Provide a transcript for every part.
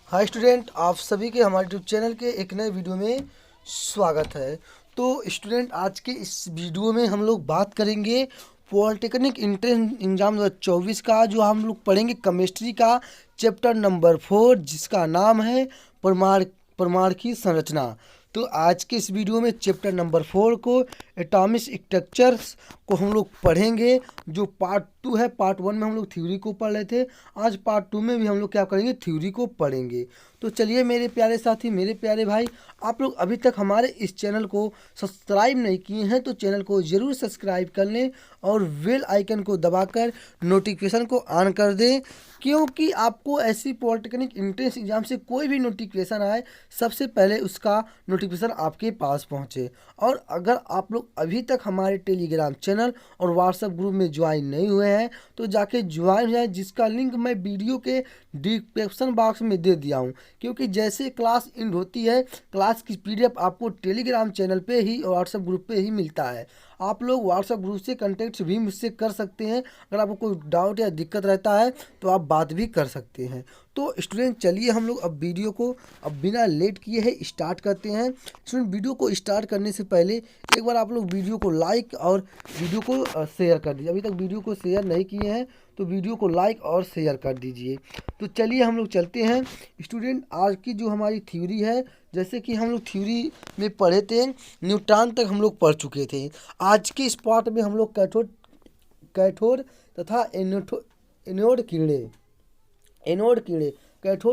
Hi student, आप सभी के हमारे यूट्यूब चैनल के एक नए वीडियो में स्वागत है। तो स्टूडेंट, आज के इस वीडियो में हम लोग बात करेंगे पॉलिटेक्निक एंट्रेंस एग्जाम 2024 का, जो हम लोग पढ़ेंगे केमिस्ट्री का चैप्टर नंबर 4, जिसका नाम है परमाणु परमाणु की संरचना। तो आज के इस वीडियो में चैप्टर नंबर 4 को एटॉमिक स्ट्रक्चर्स को हम लोग पढ़ेंगे। जो पार्ट 2 है, पार्ट 1 में हम लोग थ्योरी को पढ़ रहे थे, आज पार्ट 2 में भी हम लोग क्या करेंगे, थ्योरी को पढ़ेंगे। तो चलिए मेरे प्यारे साथी, मेरे प्यारे भाई, आप लोग अभी तक हमारे इस चैनल को सब्सक्राइब नहीं किए हैं तो चैनल को ज़रूर सब्सक्राइब कर लें और बेल आइकन को दबाकर नोटिफिकेशन को ऑन कर दें, क्योंकि आपको ऐसी पॉलिटेक्निक एंट्रेंस एग्जाम से कोई भी नोटिफिकेशन आए, सबसे पहले उसका नोटिफिकेशन आपके पास पहुंचे। और अगर आप लोग अभी तक हमारे टेलीग्राम चैनल और व्हाट्सएप ग्रुप में ज्वाइन नहीं हुए हैं तो जाके ज्वाइन हो जाए, जिसका लिंक मैं वीडियो के डिस्क्रिप्शन बॉक्स में दे दिया हूं। क्योंकि जैसे क्लास एंड होती है, क्लास की पीडीएफ आपको टेलीग्राम चैनल पे ही और व्हाट्सएप ग्रुप पे ही मिलता है। आप लोग व्हाट्सएप ग्रुप से कंटेक्ट भी मुझसे कर सकते हैं। अगर आपको कोई डाउट या दिक्कत रहता है तो आप बात भी कर सकते हैं। तो स्टूडेंट, चलिए हम लोग अब वीडियो को अब बिना लेट किए है स्टार्ट करते हैं। स्टूडेंट, वीडियो को स्टार्ट करने से पहले एक बार आप लोग वीडियो को लाइक और वीडियो को शेयर कर दीजिए। अभी तक वीडियो को शेयर नहीं किए हैं तो वीडियो को लाइक और शेयर कर दीजिए। तो चलिए हम लोग चलते हैं। स्टूडेंट, आज की जो हमारी थ्योरी है, जैसे कि हम लोग थ्योरी में पढ़े थे, न्यूट्रॉन तक हम लोग पढ़ चुके थे। आज के इस पार्ट में हम लोग कैथोड तथा कैथोड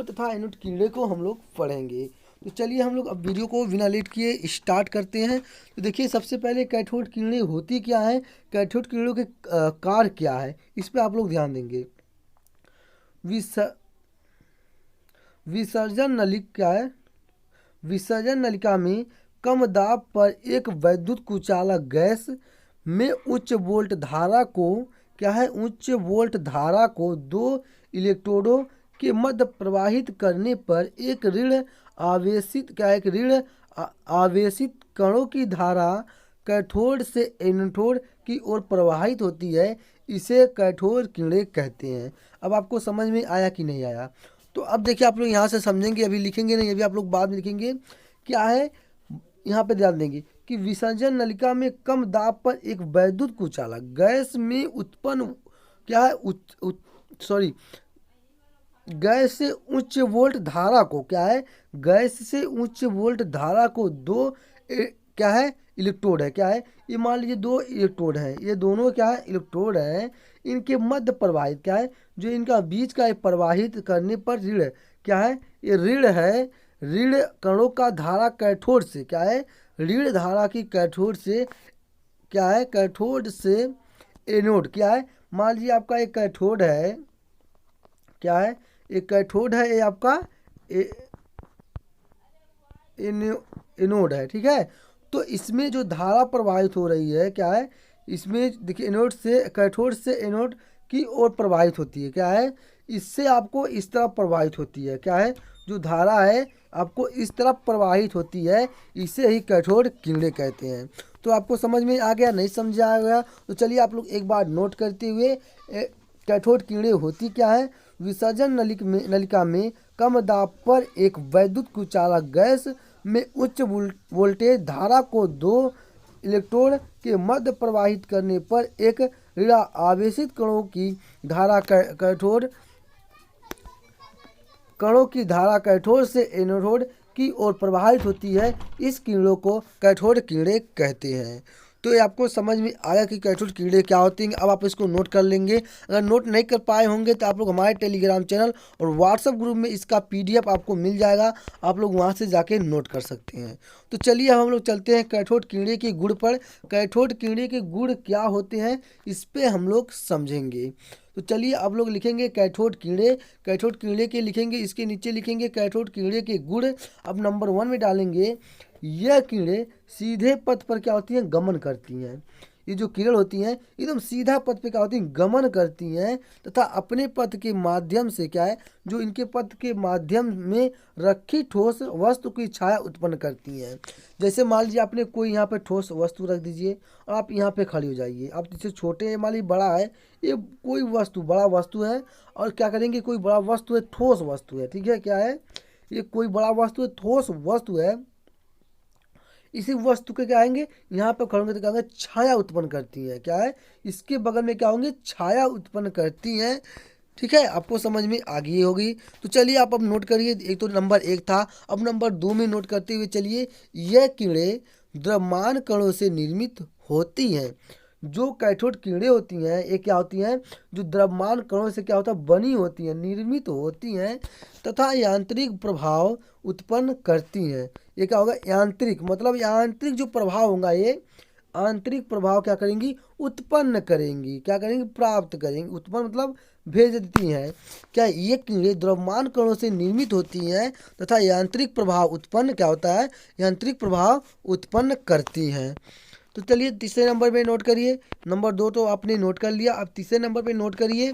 तथा एनोड कीड़े को हम लोग पढ़ेंगे। तो चलिए हम लोग अब वीडियो को बिना लेट किए स्टार्ट करते हैं। तो देखिए, सबसे पहले कैथोड किरणें होती क्या है, कैथोड किरणों के कार्य क्या है, इस पे आप लोग ध्यान देंगे। विसर्जन नलिका क्या है, विसर्जन नलिका में कम दाब पर एक वैद्युत कुचालक गैस में उच्च वोल्ट धारा को क्या है, उच्च वोल्ट धारा को दो इलेक्ट्रोडों के मध्य प्रवाहित करने पर एक ऋण आवेशित आवेशित कणों की धारा कैथोड से एनोड की ओर प्रवाहित होती है। इसे कैथोड किरणें कहते हैं। अब आपको समझ में आया कि नहीं आया? तो अब देखिए, आप लोग यहाँ से समझेंगे, अभी लिखेंगे नहीं, अभी आप लोग बाद में लिखेंगे। क्या है, यहाँ पे ध्यान देंगे कि विसर्जन नलिका में कम दाब पर एक वैद्युत कुचालक गैस में उत्पन्न क्या है, गैस से उच्च वोल्ट धारा को क्या है, गैस से उच्च वोल्ट धारा को दो क्या है, इलेक्ट्रोड है। क्या है ये, मान लीजिए दो इलेक्ट्रोड है, ये दोनों क्या है, इलेक्ट्रोड है। इनके मध्य प्रवाहित क्या है, जो इनका बीच का प्रवाहित करने पर ऋण क्या है, ये ऋण है। ऋण कणों का धारा कैथोड से क्या है, ऋण धारा की कैथोड से क्या है, कैथोड से एनोड क्या है। मान लीजिए आपका एक कैथोड है, क्या है, एक कैथोड है, ये आपका एनोड है, ठीक है। तो इसमें जो धारा प्रवाहित हो रही है, क्या है, इसमें देखिए एनोड से कैथोड से एनोड की ओर प्रवाहित होती है। क्या है, इससे आपको इस तरफ प्रवाहित होती है। क्या है, जो धारा है आपको इस तरफ प्रवाहित होती है, इसे ही कैथोड किरणें कहते हैं। तो आपको समझ में आ गया, नहीं समझ आ गया तो चलिए आप लोग एक बार नोट करते हुए, कैथोड किरणें होती क्या है। विसर्जन नलिका में कम दाब पर एक वैद्युत कुचालक गैस में उच्च वोल्टेज धारा को दो इलेक्ट्रोड के मध्य प्रवाहित करने पर एक ऋण आवेशित कणों की धारा कैथोड से एनोड की ओर प्रवाहित होती है। इस किरणों को कैथोड किरणें कहते हैं। तो ये आपको समझ में आया कि कैथोड किरणें क्या होती हैं। अब आप इसको नोट कर लेंगे। अगर नोट नहीं कर पाए होंगे तो आप लोग हमारे टेलीग्राम चैनल और व्हाट्सएप ग्रुप में इसका पीडीएफ आपको मिल जाएगा, आप लोग वहां से जाके नोट कर सकते हैं। तो चलिए हम लोग चलते हैं कैथोड किरणें के गुण पर। कैथोड किरणें के गुण क्या होते हैं, इस पे हम लोग समझेंगे। तो चलिए आप लोग लिखेंगे कैथोड किरणें, कैथोड किरणें के लिखेंगे, इसके नीचे लिखेंगे कैथोड किरणें के गुण। अब नंबर 1 में डालेंगे, यह किरणें सीधे पथ पर क्या होती हैं, गमन करती हैं। ये जो किरण होती हैं एकदम सीधा पथ पे क्या होती हैं, गमन करती हैं तथा अपने पथ के माध्यम से क्या है, जो इनके पथ के माध्यम में रखी ठोस वस्तु की छाया उत्पन्न करती हैं। जैसे मान लीजिए आपने कोई यहाँ पे ठोस वस्तु रख दीजिए और आप यहाँ पे खड़ी हो जाइए, आप जैसे छोटे मान लीजिए बड़ा है, ये कोई वस्तु बड़ा वस्तु है और क्या करेंगे, कोई बड़ा वस्तु है, ठोस वस्तु है, ठीक है, क्या है ये, कोई बड़ा वस्तु है, ठोस वस्तु है। इसी वस्तु के क्या आएंगे, यहाँ पे खड़े होंगे तो क्या होंगे, छाया उत्पन्न करती है, क्या है, इसके बगल में क्या होंगे, छाया उत्पन्न करती हैं। ठीक है, आपको समझ में आ गई होगी। तो चलिए आप अब नोट करिए, एक तो नंबर 1 था, अब नंबर 2 में नोट करते हुए चलिए। यह किरणें द्रव्यमान कणों से निर्मित होती हैं। जो कैथोड किरणें होती हैं ये क्या होती हैं, जो द्रव्यमान कणों से क्या होता है, बनी होती हैं, निर्मित होती हैं तथा यांत्रिक प्रभाव उत्पन्न करती हैं। ये क्या होगा, यांत्रिक, मतलब यांत्रिक जो प्रभाव होगा ये आंतरिक प्रभाव क्या करेंगी, उत्पन्न करेंगी, क्या करेंगी, प्राप्त करेंगी। उत्पन्न मतलब भेज देती हैं। क्या ये किरणें द्रव्यमान कणों से निर्मित होती हैं तथा यांत्रिक प्रभाव उत्पन्न क्या होता है, यांत्रिक प्रभाव उत्पन्न करती हैं। तो चलिए तीसरे नंबर पे नोट करिए, नंबर 2 तो आपने नोट कर लिया, अब तीसरे नंबर पे नोट करिए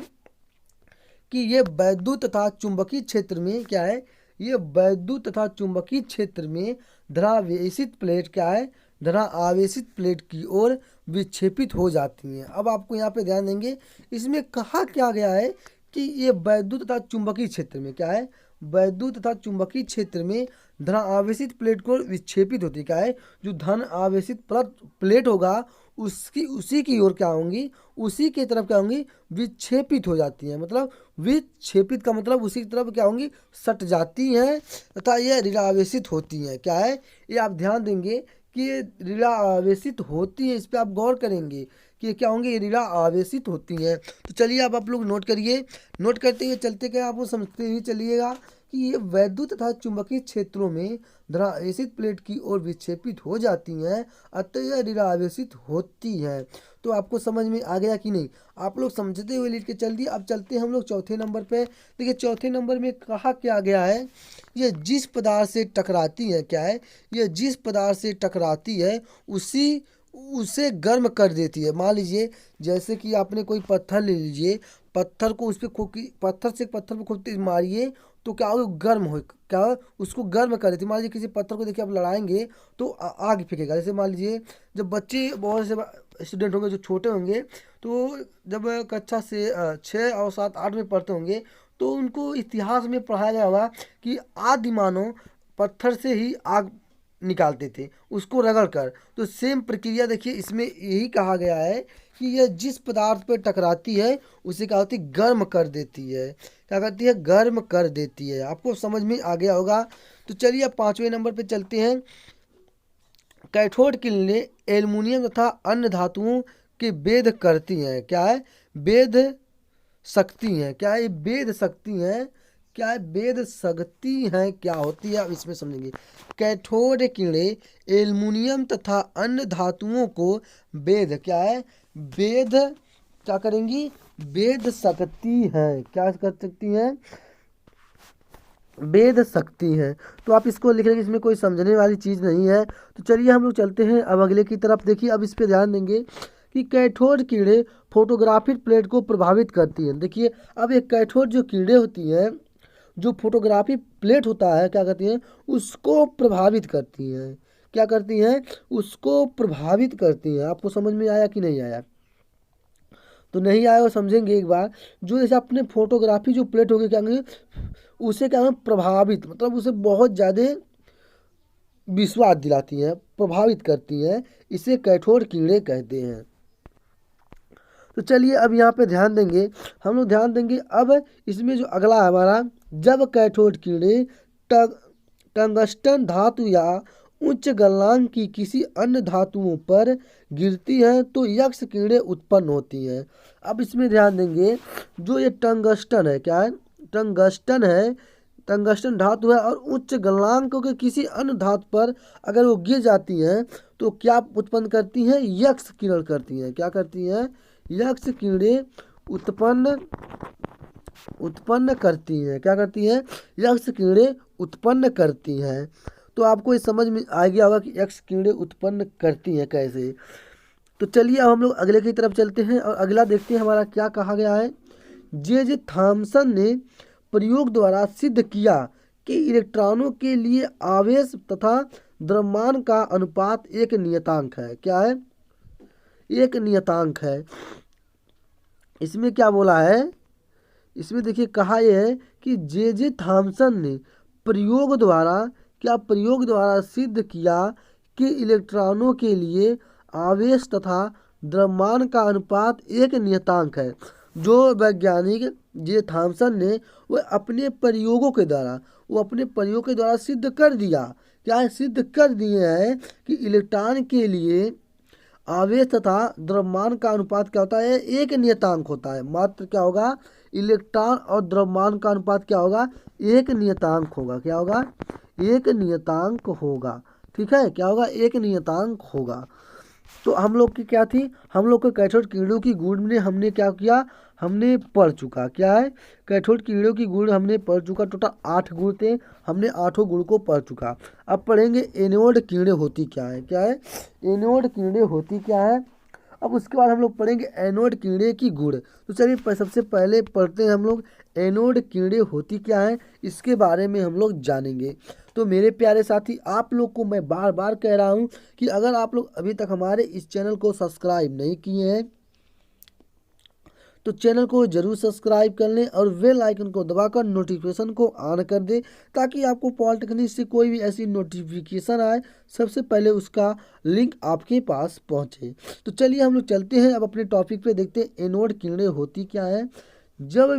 कि ये वैद्युत तथा चुंबकीय क्षेत्र में क्या है, ये वैद्युत तथा चुंबकीय क्षेत्र में धनावेशित प्लेट क्या है, धनावेशित प्लेट की ओर विक्षेपित हो जाती हैं। अब आपको यहाँ पे ध्यान देंगे, इसमें कहा क्या गया है कि ये वैद्युत तथा चुंबकीय क्षेत्र में क्या है, वैद्युत तथा चुंबकीय क्षेत्र में धन आवेशित प्लेट को विक्षेपित होती है, क्या है, जो धन आवेशित प्लेट होगा उसकी उसी की ओर क्या होंगी, उसी की तरफ क्या होंगी, विक्षेपित हो जाती हैं। मतलब विक्षेपित का मतलब उसी की तरफ क्या होंगी, सट जाती हैं तथा ये ऋणावेशित होती हैं। क्या है, ये आप ध्यान देंगे कि ये ऋणा आवेशित होती है, इस पर आप गौर करेंगे कि ये क्या होंगे, ये ऋणा आवेशित होती हैं। तो चलिए अब आप लोग नोट करिए, नोट करते हुए चलते क्या आपको समझते ही चलिएगा कि ये वैद्युत तथा चुंबकीय क्षेत्रों में धनावेशित प्लेट की ओर विक्षेपित हो जाती हैं, अतः यह ऋणावेशित होती हैं। तो आपको समझ में आ गया कि नहीं, आप लोग समझते हुए लिख के चल दिए। अब चलते हैं हम लोग चौथे नंबर पे। देखिए चौथे नंबर में कहा क्या गया है, ये जिस पदार्थ से टकराती है, क्या है, ये जिस पदार्थ से टकराती है उसे गर्म कर देती है। मान लीजिए जैसे कि आपने कोई पत्थर ले लीजिए, पत्थर को उस पर पत्थर से पत्थर पर खूब तेज मारिए तो क्या होगा, गर्म हो, क्या उसको गर्म कर देती है। मान लीजिए किसी पत्थर को देखिए आप लड़ाएंगे तो आग फेंकेगा। जैसे मान लीजिए जब बच्चे, बहुत से स्टूडेंट होंगे जो छोटे होंगे, तो जब कक्षा से 6 और 7 8 में पढ़ते होंगे तो उनको इतिहास में पढ़ाया गया होगा कि आदि मानव पत्थर से ही आग निकालते थे उसको रगड़ कर। तो सेम प्रक्रिया देखिए इसमें यही कहा गया है कि यह जिस पदार्थ पर टकराती है उसे क्या होती है, गर्म कर देती है। क्या करती है, गर्म कर देती है। आपको समझ में आ गया होगा। तो चलिए अब 5वें नंबर पे चलते हैं। कैथोड किरणें एल्युमिनियम तथा अन्य धातुओं के भेद करती हैं। क्या है, भेद सकती हैं। क्या है, भेद सकती हैं। क्या है, भेद सकती हैं, क्या होती है अब इसमें समझेंगे। कैथोड किरणें एल्युमिनियम तथा अन्य धातुओं को भेद, क्या है, भेद क्या करेंगी, भेद सकती हैं। क्या कर सकती हैं, भेद सकती हैं। तो आप इसको लिख लेंगे, इसमें कोई समझने वाली चीज़ नहीं है। तो चलिए हम लोग चलते हैं अब अगले की तरफ। देखिए अब इस पर ध्यान देंगे कि कैथोड किरणें फोटोग्राफिक प्लेट को प्रभावित करती हैं। देखिए अब एक कैथोड जो किरणें होती हैं, जो फोटोग्राफी प्लेट होता है, क्या करती हैं, उसको प्रभावित करती हैं। क्या करती हैं, उसको प्रभावित करती हैं। आपको समझ में आया कि नहीं आया, तो नहीं आया वो समझेंगे एक बार। जो जैसे अपने फोटोग्राफी जो प्लेट होगी क्या होंगे, उसे क्या प्रभावित, मतलब उसे बहुत ज़्यादा विश्वास दिलाती हैं, प्रभावित करती हैं, इसे कैथोड किरणें कहते हैं। तो चलिए अब यहाँ पे ध्यान देंगे, हम लोग ध्यान देंगे अब इसमें जो अगला है हमारा, जब कैथोड किरणें टंगस्टन धातु या उच्च गलनांक की किसी अन्य धातुओं पर गिरती हैं तो यक्स किरणें उत्पन्न होती हैं। अब इसमें ध्यान देंगे, जो ये टंगस्टन है, क्या है, टंगस्टन है, टंगस्टन धातु है और उच्च गलनांक के किसी अन्य धातु पर अगर वो गिर जाती हैं तो क्या उत्पन्न करती हैं, यक्स किरण करती हैं। क्या करती हैं, यक्स किरणें उत्पन्न करती हैं। क्या करती हैं, यक्स किरणें उत्पन्न करती हैं। तो आपको ये समझ में आ गया होगा कि यक्स किरणें उत्पन्न करती हैं कैसे। तो चलिए अब हम लोग अगले की तरफ चलते हैं और अगला देखते हैं हमारा क्या कहा गया है। जे थॉमसन ने प्रयोग द्वारा सिद्ध किया कि इलेक्ट्रॉनों के लिए आवेश तथा द्रव्यमान का अनुपात एक नियतांक है। क्या है? एक नियतांक है। इसमें क्या बोला है? इसमें देखिए कहा यह है कि जे थॉमसन ने प्रयोग द्वारा सिद्ध किया कि इलेक्ट्रॉनों के लिए आवेश तथा द्रव्यमान का अनुपात एक नियतांक है। जो वैज्ञानिक जे थॉमसन ने वो अपने प्रयोगों के द्वारा सिद्ध कर दिया। क्या है? सिद्ध कर दिए हैं कि इलेक्ट्रॉन के लिए आवेश तथा द्रव्यमान का अनुपात क्या होता है? एक नियतांक होता है। मात्र क्या होगा? इलेक्ट्रॉन और द्रव्यमान का अनुपात क्या होगा? एक नियतांक होगा। क्या होगा? एक नियतांक होगा। ठीक है, क्या होगा? एक नियतांक होगा। तो हम लोग की क्या थी? हम लोग को कैथोड किरणों की गुण में हमने क्या किया? हमने पढ़ चुका। क्या है? कैथोड किरणों की गुण हमने पढ़ चुका। टोटल 8 गुण थे, हमने 8 गुण को पढ़ चुका। अब पढ़ेंगे एनोड किरणें होती क्या है। क्या है? एनोड किरणें होती क्या है। अब उसके बाद हम लोग पढ़ेंगे एनोड किरणें की गुण। तो चलिए सबसे पहले पढ़ते हैं हम लोग एनोड किरणें होती क्या है, इसके बारे में हम लोग जानेंगे। तो मेरे प्यारे साथी, आप लोग को मैं बार बार कह रहा हूँ कि अगर आप लोग अभी तक हमारे इस चैनल को सब्सक्राइब नहीं किए हैं तो चैनल को जरूर सब्सक्राइब कर लें और बेल आइकन को दबाकर नोटिफिकेशन को ऑन कर दें, ताकि आपको पॉलिटेक्निक से कोई भी ऐसी नोटिफिकेशन आए सबसे पहले उसका लिंक आपके पास पहुंचे। तो चलिए हम लोग चलते हैं अब अपने टॉपिक पे, देखते हैं एनोड किरणें होती क्या है। जब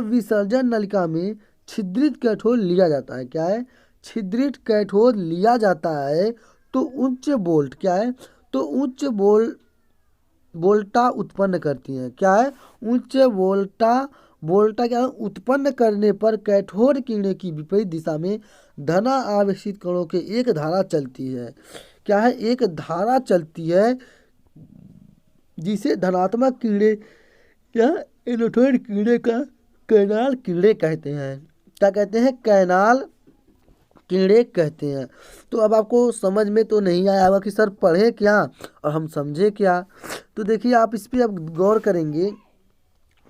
विसर्जन नलिका में छिद्रित कैथोड लिया जाता है। क्या है? छिद्रित कैथोड लिया जाता है तो उच्च वोल्ट क्या है? तो उच्च वोल्टा उत्पन्न करती हैं। क्या है? उच्च वोल्टा क्या है? उत्पन्न करने पर कैथोड किरणें की विपरीत दिशा में धन आवेशित कणों के एक धारा चलती है। क्या है? एक धारा चलती है जिसे धनात्मक किरणें क्या एनोड किरणें का कैनाल किरणें कहते हैं। क्या कहते हैं? कैनाल किरणें कहते हैं। तो अब आपको समझ में तो नहीं आया होगा कि सर पढ़े क्या और हम समझे क्या। तो देखिए आप इस पर अब गौर करेंगे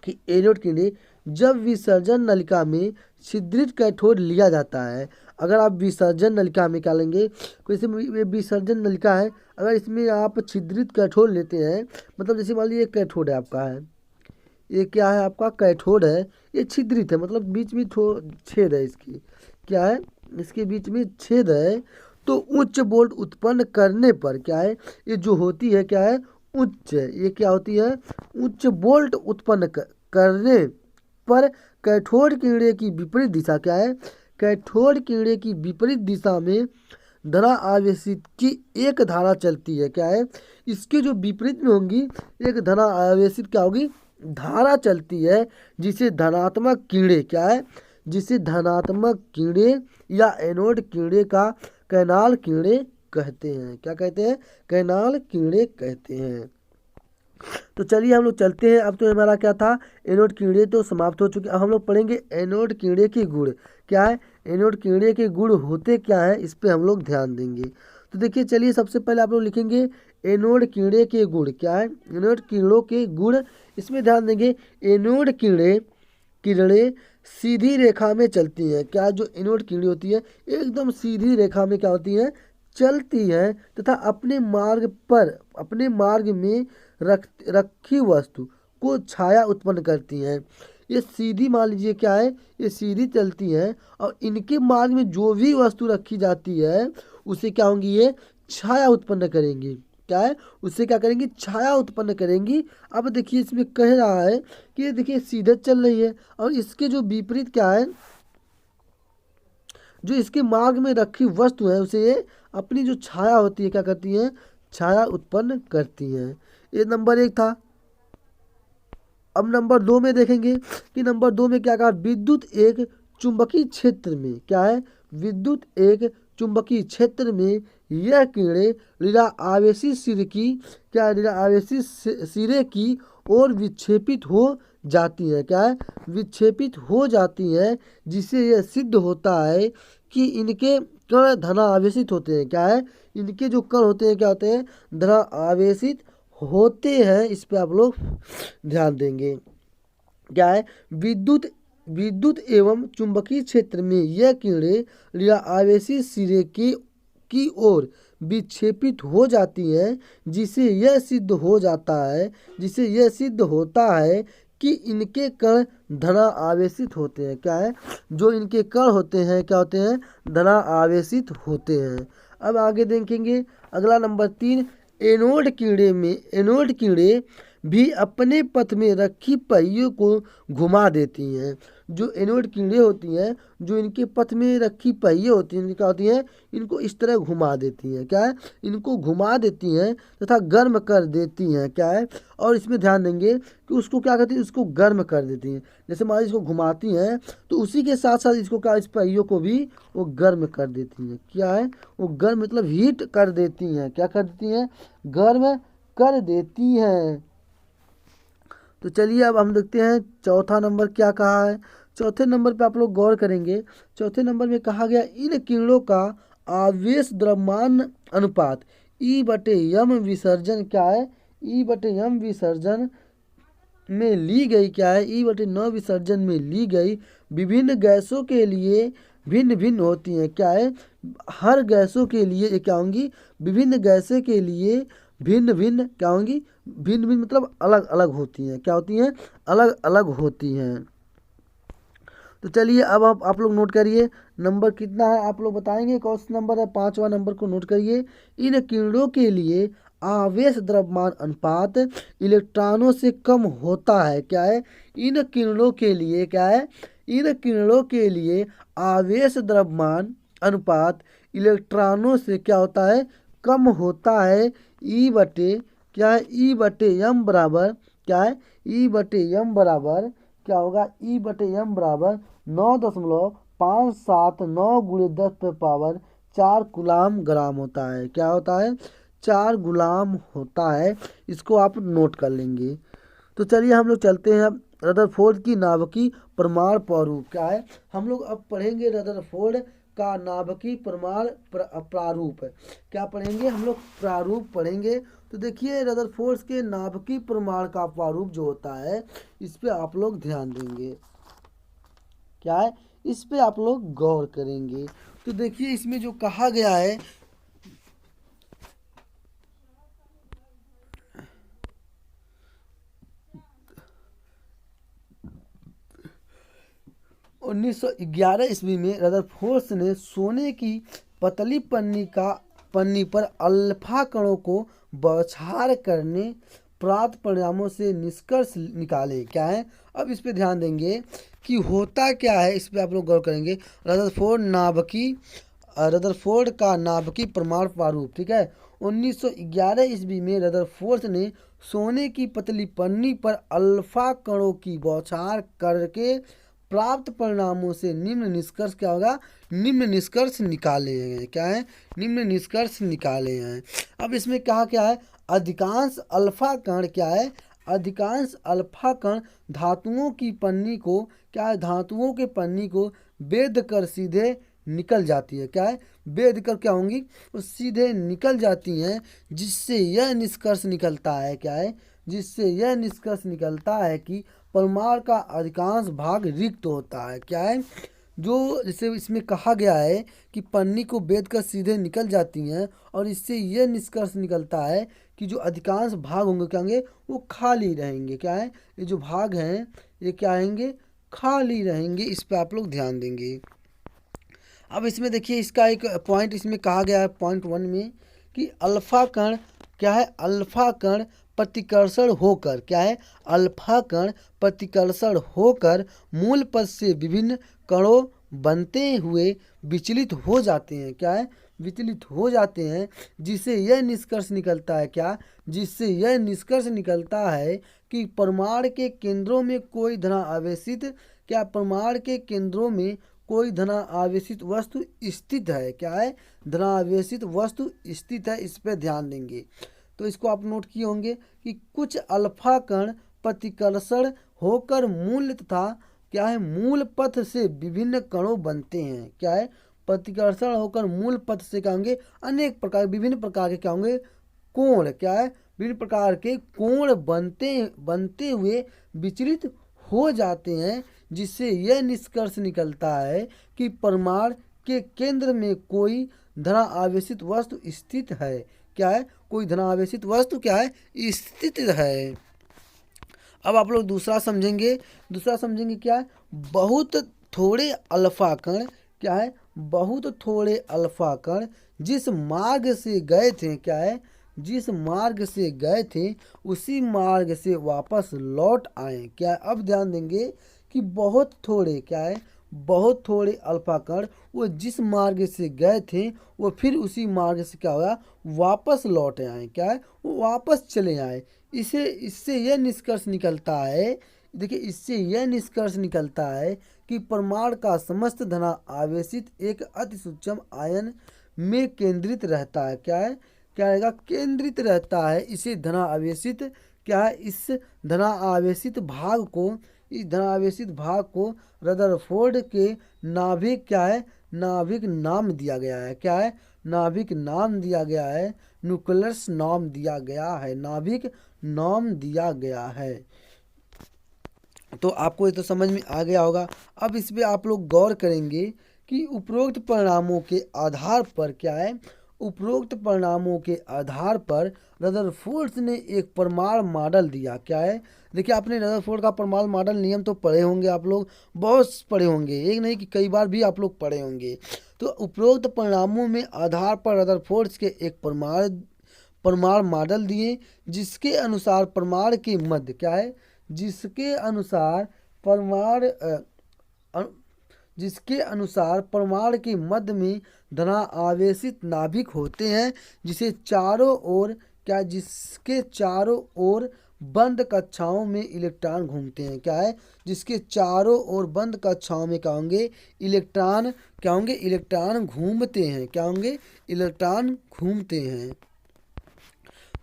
कि एनोड किरणें जब विसर्जन नलिका में छिद्रित कैथोड लिया जाता है। अगर आप विसर्जन नलिका में क्या लेंगे, जैसे विसर्जन नलिका है, अगर इसमें आप छिद्रित कैथोड लेते हैं, मतलब जैसे मान लीजिए कैथोड है आपका, है ये क्या है? आपका कैथोड है, ये छिद्रित है, मतलब बीच में छेद है इसकी। क्या है? इसके बीच में छेद है। तो उच्च वोल्ट उत्पन्न करने पर क्या है? ये जो होती है क्या है? उच्च, ये क्या होती है? उच्च वोल्ट उत्पन्न करने पर कैथोड किरणें की विपरीत दिशा क्या है? कैथोड किरणें की विपरीत दिशा में धन आवेशित की एक धारा चलती है। क्या है? इसके जो विपरीत में होंगी एक धन आवेशित क्या होगी? धारा चलती है, जिसे धनात्मक किरणें क्या है? जिसे धनात्मक किरणें या एनोड किरणें का कैनाल किरणें कहते हैं। क्या कहते हैं? कैनाल किरणें कहते हैं। तो चलिए हम लोग चलते हैं। अब तो हमारा क्या था? एनोड किरणें तो समाप्त हो चुकी। अब हम लोग पढ़ेंगे एनोड किरणें के गुण। क्या है? एनोड किरणें के गुण होते क्या है, इस पे हम लोग ध्यान देंगे। तो देखिए चलिए सबसे पहले आप लोग लिखेंगे एनोड किरणें के गुण। क्या है? एनोड किरणों के गुण, इसमें ध्यान देंगे। एनोड किरणें सीधी रेखा में चलती हैं। क्या? जो एनोड किरणें होती है एकदम सीधी रेखा में क्या होती है? चलती है, तथा अपने मार्ग में रखी वस्तु को छाया उत्पन्न करती हैं। ये सीधी, मान लीजिए क्या है, ये सीधी चलती हैं और इनके मार्ग में जो भी वस्तु रखी जाती है उसे क्या होंगी? ये छाया उत्पन्न करेंगी। क्या है? उससे क्या करेंगी? छाया उत्पन्न करेंगी। अब देखिए इसमें कह रहा है कि ये देखिए सीधे चल रही है और इसके जो विपरीत क्या है, जो इसके मार्ग में रखी वस्तु है उसे ये अपनी जो छाया होती है क्या करती है? छाया उत्पन्न करती हैं। ये नंबर 1 था। अब नंबर 2 में देखेंगे कि नंबर 2 में क्या कहा? विद्युत एक चुंबकीय क्षेत्र में क्या है? विद्युत एक चुंबकीय क्षेत्र में यह किरणें ऋण आवेशी सिरे की क्या? ऋण आवेशी सिरे की ओर विक्षेपित हो जाती है। क्या है? विक्षेपित हो जाती है, जिससे यह सिद्ध होता है कि इनके कण धनावेशित होते हैं। क्या है, इनके जो कण होते हैं क्या होते हैं, धनावेशित होते हैं। इस पे आप लोग ध्यान देंगे। क्या है, विद्युत विद्युत एवं चुंबकीय क्षेत्र में यह किरणें या आवेशित सिरे की ओर विक्षेपित हो जाती हैं, जिसे यह सिद्ध होता है कि इनके कण धना आवेशित होते हैं। क्या है, जो इनके कण होते हैं क्या होते हैं, धना आवेशित होते हैं। अब आगे देखेंगे अगला नंबर 3, एनोड किरणें भी अपने पथ में रखी पहियों को घुमा देती हैं। जो एनोड किरणें होती हैं, जो इनके पथ में रखी पहिए होती हैं, क्या होती हैं, इनको इस तरह घुमा देती हैं। क्या है, इनको घुमा देती हैं तथा गर्म कर देती हैं। क्या है, और इसमें ध्यान देंगे कि उसको क्या करती हैं, उसको गर्म कर देती हैं। जैसे मान लीजिए इसको घुमाती हैं तो उसी के साथ साथ इसको क्या, इस पहियों को भी वो गर्म कर देती हैं। क्या है, वो गर्म मतलब हीट कर देती हैं। क्या कर देती हैं, गर्म कर देती हैं। तो चलिए अब हम देखते हैं चौथा नंबर क्या कहा है। चौथे नंबर पे आप लोग गौर करेंगे। चौथे नंबर में कहा गया इन किरणों का आवेश द्रव्यमान अनुपात E/m विसर्जन क्या है, E/m विसर्जन में ली गई क्या है, E/9 विसर्जन में ली गई विभिन्न गैसों के लिए भिन्न भिन्न होती हैं। क्या है, हर गैसों के लिए ये क्या होंगी, विभिन्न गैसें के लिए भिन्न भिन्न क्या होंगी, भिन्न भिन्न मतलब अलग अलग होती हैं। क्या होती हैं, अलग अलग होती हैं। तो चलिए अब आप लोग नोट करिए नंबर कितना है, आप लोग बताएंगे कौन सा नंबर है, 5वां नंबर को नोट करिए। इन किरणों के लिए आवेश द्रव्यमान अनुपात इलेक्ट्रॉनों से कम होता है। क्या है, इन किरणों के लिए क्या है, इन किरणों के लिए आवेश द्रव्यमान अनुपात इलेक्ट्रॉनों से क्या होता है, कम होता है। ई बटे क्या है, E/m बराबर क्या है, E/m बराबर क्या होगा, E/m बराबर 9.579 × 10⁻⁴ गुलाम ग्राम होता है। क्या होता है, 4 गुलाम होता है। इसको आप नोट कर लेंगे। तो चलिए हम लोग चलते हैं रदरफोर्ड की नाभिकीय परमाणु प्रारूप। क्या है, हम लोग अब पढ़ेंगे रदरफोर्ड का नाभिकीय परमाणु प्रारूप। क्या पढ़ेंगे हम लोग, प्रारूप पढ़ेंगे। तो देखिए रदरफोर्ड के नाभिकीय परमाणु का प्रारूप जो होता है, इस पे आप लोग ध्यान देंगे। क्या है, इस पे आप लोग गौर करेंगे। तो देखिए इसमें जो कहा गया है, उन्नीस 1911 ईस्वी में रदरफोर्ड ने सोने की पतली पन्नी पर अल्फा कणों को बौछार करने प्राप्त परिणामों से निष्कर्ष निकाले। क्या है, अब इस पे ध्यान देंगे कि होता क्या है, इस पे आप लोग गौर करेंगे। रदरफोर्ड का नाभिकीय परमाणु प्रारूप। ठीक है, 1911 ईस्वी में रदरफोर्ड ने सोने की पतली पन्नी पर अल्फा कणों की बौछार करके प्राप्त परिणामों से निम्न निष्कर्ष क्या होगा, निम्न निष्कर्ष निकाले हैं। क्या है, निम्न निष्कर्ष निकाले हैं। अब इसमें कहा क्या है, अधिकांश अल्फा कण क्या है, अधिकांश अल्फा कण धातुओं की पन्नी को क्या है, धातुओं के पन्नी को भेद कर सीधे निकल जाती है। क्या है, भेद कर क्या होंगी, वो सीधे निकल जाती हैं, जिससे यह निष्कर्ष निकलता है। क्या है, जिससे यह निष्कर्ष निकलता है कि परमाणु का अधिकांश भाग रिक्त होता है। क्या है, जो जैसे इसमें कहा गया है कि पन्नी को भेद कर सीधे निकल जाती हैं, और इससे यह निष्कर्ष निकलता है कि जो अधिकांश भाग होंगे क्या होंगे, वो खाली रहेंगे। क्या है, ये जो भाग हैं ये क्या रहेंगे, खाली रहेंगे। इस पर आप लोग ध्यान देंगे। अब इसमें देखिए इसका एक पॉइंट इसमें कहा गया है पॉइंट 1 में कि अल्फा कण क्या है, अल्फा कण प्रतिकर्षण होकर क्या है, अल्फा कण प्रतिकर्षण होकर मूल पद से विभिन्न कणों बनते हुए विचलित हो जाते हैं। क्या है, विचलित हो जाते हैं, जिससे यह निष्कर्ष निकलता है। क्या, जिससे यह निष्कर्ष निकलता है कि परमाणु के केंद्रों में कोई धनावेशित क्या, परमाणु के केंद्रों में कोई धनावेशित वस्तु स्थित है। क्या है, धनावेशित वस्तु स्थित है। इस पर ध्यान देंगे। तो इसको आप नोट किए होंगे कि कुछ अल्फा कण प्रतिकर्षण होकर मूल तथा क्या है, मूल पथ से विभिन्न कणों बनते हैं। क्या है, प्रतिकर्षण होकर मूल पथ से क्या होंगे, अनेक प्रकार विभिन्न प्रकार के क्या होंगे, कोण क्या है, विभिन्न प्रकार के कोण बनते हुए विचलित हो जाते हैं, जिससे यह निष्कर्ष निकलता है कि परमाणु के केंद्र में कोई धनावेशित वस्तु स्थित है। क्या है, कोई धनावेशित वस्तु क्या है, स्थित है। अब आप लोग दूसरा समझेंगे क्या है, बहुत थोड़े अल्फा कण क्या है, बहुत थोड़े अल्फा कण जिस मार्ग से गए थे क्या है, जिस मार्ग से गए थे उसी मार्ग से वापस लौट आए। क्या है, अब ध्यान देंगे कि बहुत थोड़े क्या है, बहुत थोड़े अल्फा कण वो जिस मार्ग से गए थे वो फिर उसी मार्ग से क्या हुआ, वापस लौट आए। क्या है, वो वापस चले आए। इससे यह निष्कर्ष निकलता है, देखिए इससे यह निष्कर्ष निकलता है कि परमाणु का समस्त धना आवेशित एक अति सूक्ष्म आयन में केंद्रित रहता है। क्या है, क्या रहेगा, केंद्रित रहता है। इसे धना आवेशित क्या है, इस धना आवेशित भाग को रदरफोर्ड के नाभिक क्या है, नाभिक नाम दिया गया है। क्या है, नाभिक नाम दिया गया है, न्यूक्लियस नाम दिया गया है, नाभिक नाम दिया गया है। तो आपको ये तो समझ में आ गया होगा। अब इस पे आप लोग गौर करेंगे कि उपरोक्त परिणामों के आधार पर क्या है, उपरोक्त परिणामों के आधार पर रदरफोर्ड ने एक परमाणु मॉडल दिया। क्या है, देखिए आपने रदरफोर्ड का परमाणु मॉडल नियम तो पढ़े होंगे, आप लोग बहुत पढ़े होंगे, एक नहीं कि कई बार भी आप लोग पढ़े होंगे। तो उपरोक्त परिणामों में आधार पर रदरफोर्ड के एक परमाणु मॉडल दिए, जिसके अनुसार परमाणु के मध्य क्या है, जिसके अनुसार परमाणु के मध्य में धना आवेशित नाभिक होते हैं, जिसे चारों ओर क्या, जिसके चारों ओर बंद कक्षाओं में इलेक्ट्रॉन घूमते हैं। क्या है, जिसके चारों ओर बंद कक्षाओं में क्या होंगे, इलेक्ट्रॉन क्या होंगे, इलेक्ट्रॉन घूमते हैं। क्या होंगे, इलेक्ट्रॉन घूमते हैं।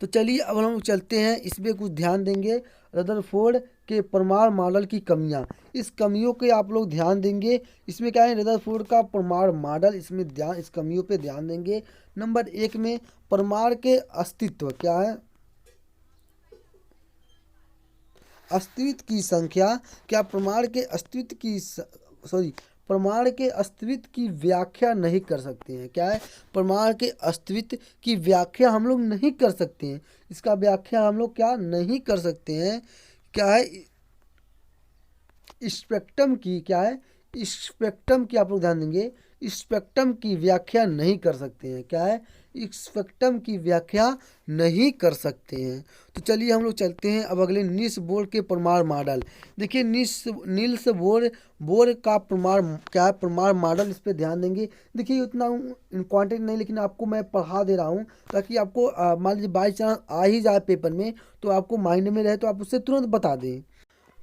तो चलिए अब हम चलते हैं, इसमें कुछ ध्यान देंगे रदरफोर्ड के परमाणु मॉडल की कमियां। इस कमियों के आप लोग ध्यान देंगे। इसमें क्या है, रदरफोर्ड का परमाणु मॉडल, इसमें ध्यान, इस कमियों पे ध्यान देंगे। नंबर 1 में परमाणु के अस्तित्व क्या है, अस्तित्व की संख्या, क्या परमाणु के अस्तित्व की परमाणु के अस्तित्व की व्याख्या नहीं कर सकते हैं। क्या है, परमाणु के अस्तित्व की व्याख्या हम लोग नहीं कर सकते हैं, इसका व्याख्या हम लोग क्या नहीं कर सकते हैं। क्या है, स्पेक्ट्रम की क्या है, स्पेक्ट्रम की आप लोग ध्यान देंगे, स्पेक्ट्रम की व्याख्या नहीं कर सकते हैं। क्या है, स्पेक्ट्रम की व्याख्या नहीं कर सकते हैं। तो चलिए हम लोग चलते हैं अब अगले नील्स बोर के परमाणु मॉडल। देखिए नील्स बोर का परमाणु क्या है, परमाणु मॉडल, इस पर ध्यान देंगे। देखिए उतना इम्पॉर्टेंट नहीं, लेकिन आपको मैं पढ़ा दे रहा हूँ ताकि आपको मान लीजिए बाई चांस आ ही जाए पेपर में तो आपको माइंड में रहे, तो आप उससे तुरंत बता दें।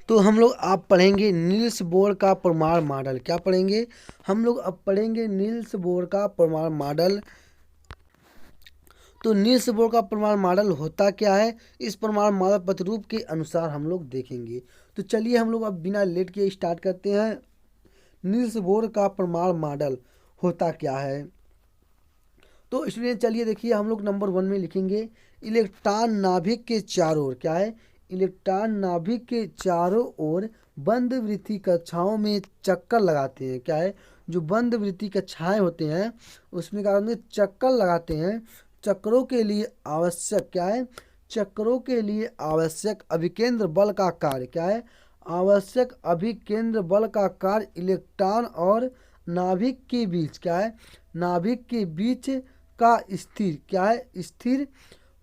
तो हम लोग आप पढ़ेंगे नील्स बोर का परमाणु मॉडल। क्या पढ़ेंगे, हम लोग अब पढ़ेंगे नील्स बोर का परमाणु मॉडल। तो नील्स बोर का परमाणु मॉडल होता क्या है, इस परमाणु मॉडल प्रतिरूप के अनुसार हम लोग देखेंगे। तो चलिए हम लोग अब बिना लेट के स्टार्ट करते हैं। नील्स बोर का परमाणु मॉडल होता क्या है। तो स्टूडेंट चलिए देखिए, हम लोग नंबर 1 में लिखेंगे इलेक्ट्रॉन नाभिक के चारों ओर। क्या है, इलेक्ट्रॉन नाभिक के चारों ओर बंद वृत्ति कक्षाओं में चक्कर लगाते हैं। क्या है, जो बंद वृत्ति कक्षाएं होते हैं उसमें क्या करते हैं, चक्कर लगाते हैं। चक्रों के लिए आवश्यक क्या है, चक्रों के लिए आवश्यक अभिकेंद्र बल का कार्य। क्या है, आवश्यक अभिकेंद्र बल का कार्य इलेक्ट्रॉन और नाभिक के बीच क्या है, नाभिक के बीच का स्थिर क्या है, स्थिर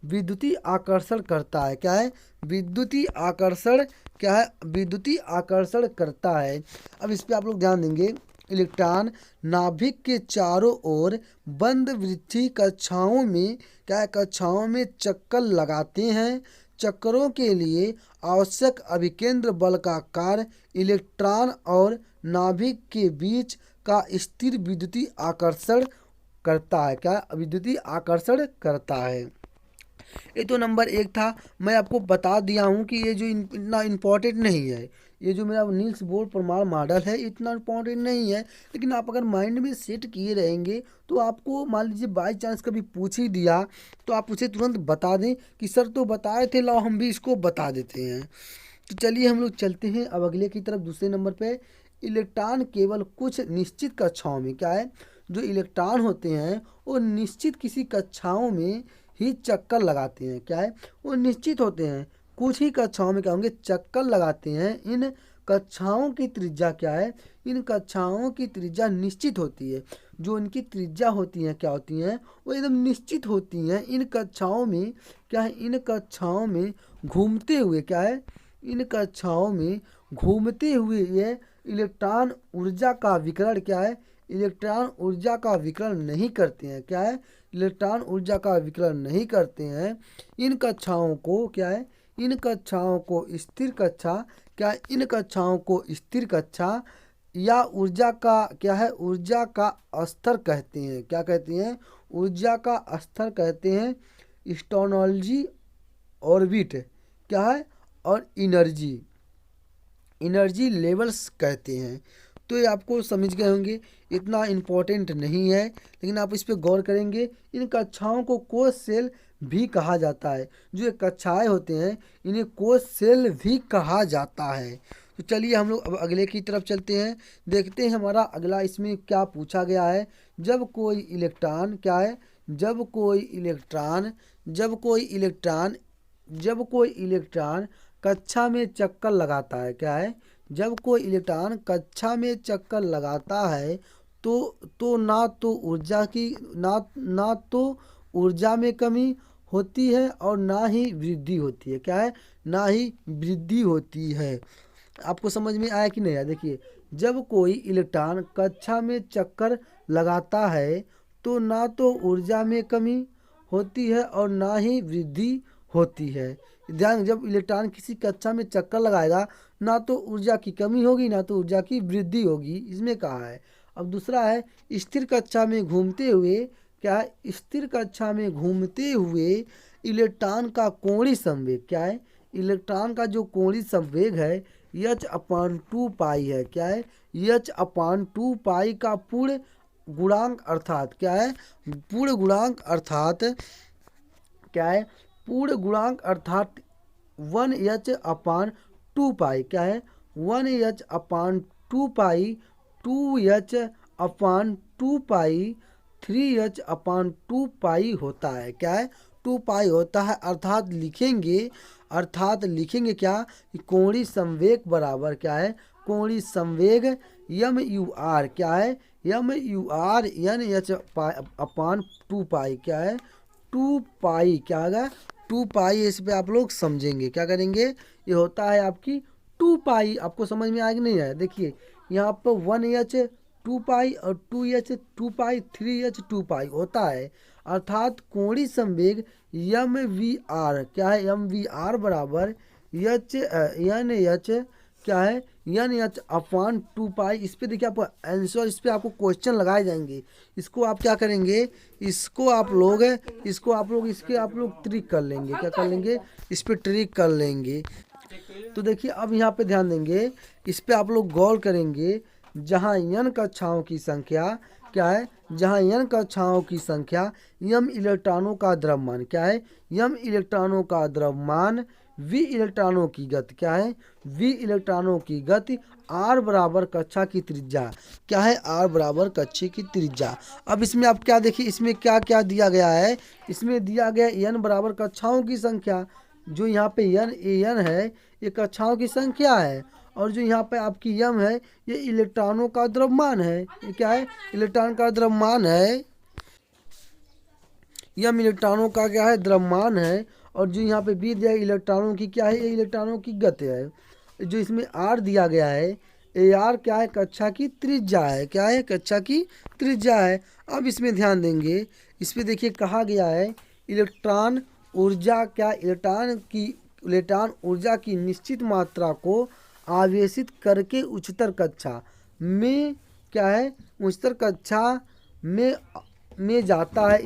विद्युतीय आकर्षण करता है। क्या है, विद्युतीय आकर्षण क्या है, विद्युतीय आकर्षण करता है। अब इस पे आप लोग ध्यान देंगे, इलेक्ट्रॉन नाभिक के चारों ओर बंद वृत्तीय कक्षाओं में क्या है, कक्षाओं में चक्कर लगाते हैं। चक्रों के लिए आवश्यक अभिकेंद्र बल का कार्य इलेक्ट्रॉन और नाभिक के बीच का स्थिर विद्युतीय आकर्षण करता है। क्या, विद्युतीय आकर्षण करता है। ये तो नंबर 1 था। मैं आपको बता दिया हूँ कि ये जो इतना इम्पोर्टेंट नहीं है, ये जो मेरा नील्स बोर प्रमाण मॉडल है इतना इम्पोर्टेंट नहीं है, लेकिन आप अगर माइंड में सेट किए रहेंगे तो आपको मान लीजिए बाई चांस कभी पूछ ही दिया तो आप उसे तुरंत बता दें कि सर तो बताए थे, लाओ हम भी इसको बता देते हैं। तो चलिए हम लोग चलते हैं अब अगले की तरफ। दूसरे नंबर पे इलेक्ट्रॉन केवल कुछ निश्चित कक्षाओं में, क्या है, जो इलेक्ट्रॉन होते हैं वो निश्चित किसी कक्षाओं में ही चक्कर लगाते हैं, क्या है, वो निश्चित होते हैं, कुछ ही कक्षाओं में क्या होंगे, चक्कर लगाते हैं। इन कक्षाओं की त्रिज्या क्या है, इन कक्षाओं की त्रिज्या निश्चित होती है। जो इनकी त्रिज्या होती हैं क्या होती हैं, वो एकदम निश्चित होती हैं। इन कक्षाओं में क्या है, इन कक्षाओं में घूमते हुए क्या है, इन कक्षाओं में घूमते हुए ये इलेक्ट्रॉन ऊर्जा का विकिरण क्या है, इलेक्ट्रॉन ऊर्जा का विकिरण नहीं करते हैं, क्या है, इलेक्ट्रॉन ऊर्जा का विकिरण नहीं करते हैं। इन कक्षाओं को क्या है, इन कक्षाओं को स्थिर कक्षा, क्या है, इन कक्षाओं को स्थिर कक्षा या ऊर्जा का क्या है, ऊर्जा का स्तर कहते हैं। क्या कहते हैं, ऊर्जा का स्तर कहते हैं। स्टोनोलॉजी ऑर्बिट क्या है, और एनर्जी लेवल्स कहते हैं। तो ये आपको समझ गए होंगे, इतना इम्पोर्टेंट नहीं है, लेकिन आप इस पर गौर करेंगे। इन कक्षाओं को कोश सेल भी कहा जाता है। जो ये कक्षाएं होते हैं इन्हें कोश सेल भी कहा जाता है। तो चलिए हम लोग अब अगले की तरफ चलते हैं, देखते हैं हमारा अगला इसमें क्या पूछा गया है। जब कोई इलेक्ट्रॉन क्या है, जब कोई इलेक्ट्रॉन कक्षा में चक्कर लगाता है, क्या है, जब कोई इलेक्ट्रॉन कक्षा में चक्कर लगाता है तो ना तो ऊर्जा में कमी होती है और ना ही वृद्धि होती है, क्या है, ना ही वृद्धि होती है। आपको समझ में आया कि नहीं आया? देखिए, जब कोई इलेक्ट्रॉन कक्षा में चक्कर लगाता है तो ना तो ऊर्जा में कमी होती है और ना ही वृद्धि होती है। ध्यान, जब इलेक्ट्रॉन किसी कक्षा में चक्कर लगाएगा ना तो ऊर्जा की कमी होगी ना तो ऊर्जा की वृद्धि होगी, इसमें कहा है। अब दूसरा है स्थिर कक्षा में घूमते हुए, क्या है, स्थिर कक्षा में घूमते हुए इलेक्ट्रॉन का कोणीय संवेग, क्या है, इलेक्ट्रॉन का जो कोणीय संवेग है h/2 पाई है, क्या है, h/2 पाई का पूर्ण गुणांक अर्थात क्या है, पूर्ण गुणांक अर्थात क्या है, पूर्ण गुणांक अर्थात 1h/2 पाई, क्या है, 1h/2 पाई, 2h/2 पाई, 3h/2 पाई होता है, क्या है, 2 पाई होता है। अर्थात लिखेंगे क्या कि कोणीय संवेग बराबर क्या है, कोणीय संवेग m/r, क्या है, m/r nh/2 पाई, क्या है, 2 पाई, क्या होगा, 2 पाई। इस पे आप लोग समझेंगे, क्या करेंगे, ये होता है आपकी 2 पाई। आपको समझ में आएगा नहीं आया? देखिए यहाँ पर 1h/2 पाई और 2h/2 पाई, 3h/2 पाई होता है। अर्थात कोणीय संवेग mvr, क्या है, mvr बराबर nh, क्या है, nh/2 पाई। इस पे देखिए आपको आंसर, इस पे आपको क्वेश्चन लगाए जाएंगे। इसको आप क्या करेंगे, इसके आप लोग ट्रिक कर लेंगे, क्या कर लेंगे, इस पे ट्रिक कर लेंगे। तो देखिए अब यहाँ पे ध्यान देंगे, इस पे आप लोग गौर करेंगे। जहाँ n कक्षाओं की संख्या, क्या है, जहाँ n कक्षाओं की संख्या, m इलेक्ट्रॉनों का द्रव्यमान, क्या है, m इलेक्ट्रॉनों का द्रव्यमान, v इलेक्ट्रॉनों की गति, क्या है, v इलेक्ट्रॉनों की गति, r बराबर कक्षा की त्रिज्या, क्या है, r बराबर कक्षा की त्रिज्या। अब इसमें आप क्या देखिए, इसमें क्या क्या दिया गया है, इसमें दिया गया n बराबर कक्षाओं की संख्या। जो यहाँ पे n है ये कक्षाओं की संख्या है, और जो यहाँ पे आपकी m है ये इलेक्ट्रॉनों का द्रव्यमान है। ये क्या है, इलेक्ट्रॉन का द्रव्यमान है, m इलेक्ट्रॉनों का क्या है, द्रव्यमान है। और जो यहाँ पे b दिया है इलेक्ट्रॉनों की क्या है, ये इलेक्ट्रॉनों की गति है। जो इसमें r दिया गया है, ar क्या है, कक्षा की त्रिज्या है, क्या है, कक्षा की त्रिज्या है। अब इसमें ध्यान देंगे, इस पे देखिए कहा गया है इलेक्ट्रॉन ऊर्जा, क्या, इलेक्ट्रॉन ऊर्जा की निश्चित मात्रा को आवेशित करके उच्चतर कक्षा में, क्या है, उच्चतर कक्षा में जाता है।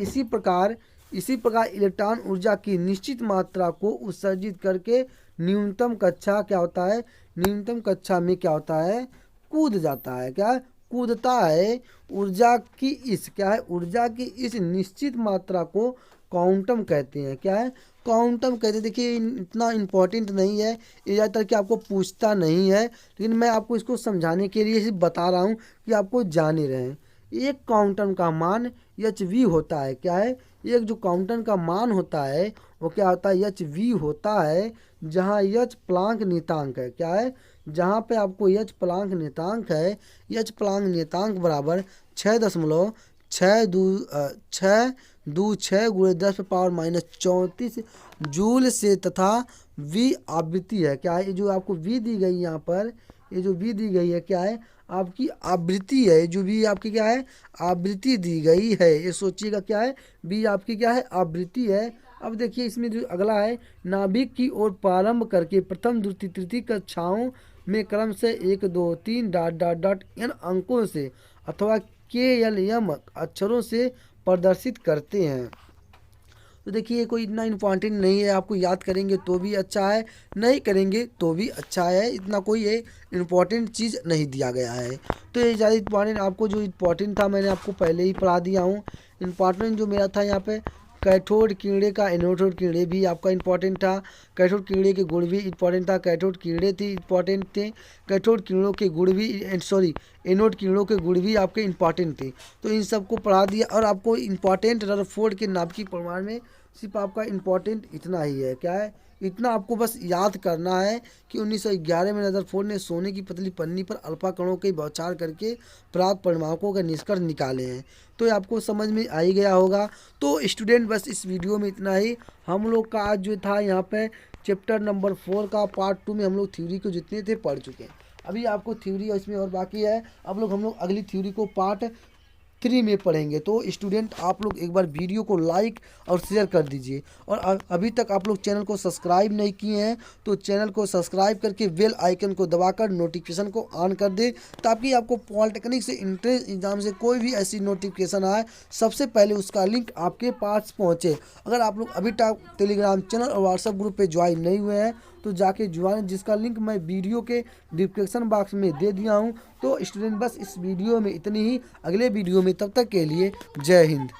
इसी प्रकार इलेक्ट्रॉन ऊर्जा की निश्चित मात्रा को उत्सर्जित करके न्यूनतम कक्षा क्या होता है, न्यूनतम कक्षा में क्या होता है, कूद जाता है, क्या है, कूदता है। ऊर्जा की इस क्या है, ऊर्जा की इस निश्चित मात्रा को क्वांटम कहते हैं, क्या है, क्वांटम कहते हैं। देखिए इतना इम्पोर्टेंट नहीं है, ये ज़्यादातर कि आपको पूछता नहीं है, लेकिन मैं आपको इसको समझाने के लिए सिर्फ बता रहा हूँ कि आपको जाने रहें। एक क्वांटम का मान एच वी होता है, क्या है, एक जो क्वांटम का मान होता है वो क्या होता है, एच वी होता है, जहाँ एच प्लांक नियतांक है, क्या है, जहाँ पे आपको एच प्लांक नियतांक है, एच प्लांक नियतांक बराबर 6.6 गुणे 10⁻⁻34 जूल से तथा वी आवृत्ति है, क्या है, ये जो आपको वी दी गई यहाँ पर, ये जो वी दी गई है क्या है, आपकी आवृत्ति है, जो भी आपकी क्या है, आवृत्ति दी गई है, ये सोचिएगा क्या है, बी आपकी क्या है, आवृत्ति है। अब देखिए इसमें जो अगला है, नाभिक की ओर प्रारंभ करके प्रथम द्वितीय तृतीय कक्षाओं में क्रम से 1 2 3 डॉट डॉट डॉट n अंकों से अथवा KLM अक्षरों से प्रदर्शित करते हैं। तो देखिए कोई इतना इम्पोर्टेंट नहीं है, आपको याद करेंगे तो भी अच्छा है, नहीं करेंगे तो भी अच्छा है, इतना कोई ये इम्पोर्टेंट चीज़ नहीं दिया गया है। तो ये ज़्यादा इम्पोर्टेंट, आपको जो इम्पोर्टेंट था मैंने आपको पहले ही पढ़ा दिया हूँ। इम्पोर्टेंट जो मेरा था यहाँ पे, कैथोड कीड़े का एनोड कीड़े भी आपका इम्पोर्टेंट था, कैथोड कीड़े के गुण भी इम्पोर्टेंट था, कैथोड कीड़े थी इम्पोर्टेंट थे, कैथोड कीड़ों के गुण भी एनोड कीड़ों के गुण भी आपके इम्पोर्टेंट थे। तो इन सबको पढ़ा दिया, और आपको इम्पोर्टेंट रदरफोर्ड के नाभिकीय प्रमाण में सिर्फ आपका इम्पोर्टेंट इतना ही है, क्या है, इतना आपको बस याद करना है कि 1911 में रदरफोर्ड ने सोने की पतली पन्नी पर अल्फा कणों के बौछार करके प्राप्त परिणामों का निष्कर्ष निकाले हैं। तो ये आपको समझ में आ ही गया होगा। तो स्टूडेंट बस इस वीडियो में इतना ही। हम लोग का आज जो था यहाँ पे चैप्टर नंबर 4 का पार्ट 2 में हम लोग थ्योरी को जितने थे पढ़ चुके हैं। अभी आपको थ्योरी इसमें और बाकी है, अब हम लोग अगली थ्योरी को पार्ट 3 में पढ़ेंगे। तो स्टूडेंट आप लोग एक बार वीडियो को लाइक और शेयर कर दीजिए, और अभी तक आप लोग चैनल को सब्सक्राइब नहीं किए हैं तो चैनल को सब्सक्राइब करके बेल आइकन को दबाकर नोटिफिकेशन को ऑन कर दें, ताकि आपको पॉलिटेक्निक से इंट्रेंस एग्जाम से कोई भी ऐसी नोटिफिकेशन आए सबसे पहले उसका लिंक आपके पास पहुँचे। अगर आप लोग अभी तक टेलीग्राम चैनल और व्हाट्सएप ग्रुप पर ज्वाइन नहीं हुए हैं तो जाके ज्वाइन, जिसका लिंक मैं वीडियो के डिस्क्रिप्शन बॉक्स में दे दिया हूँ। तो स्टूडेंट बस इस वीडियो में इतनी ही, अगले वीडियो में तब तक के लिए जय हिंद।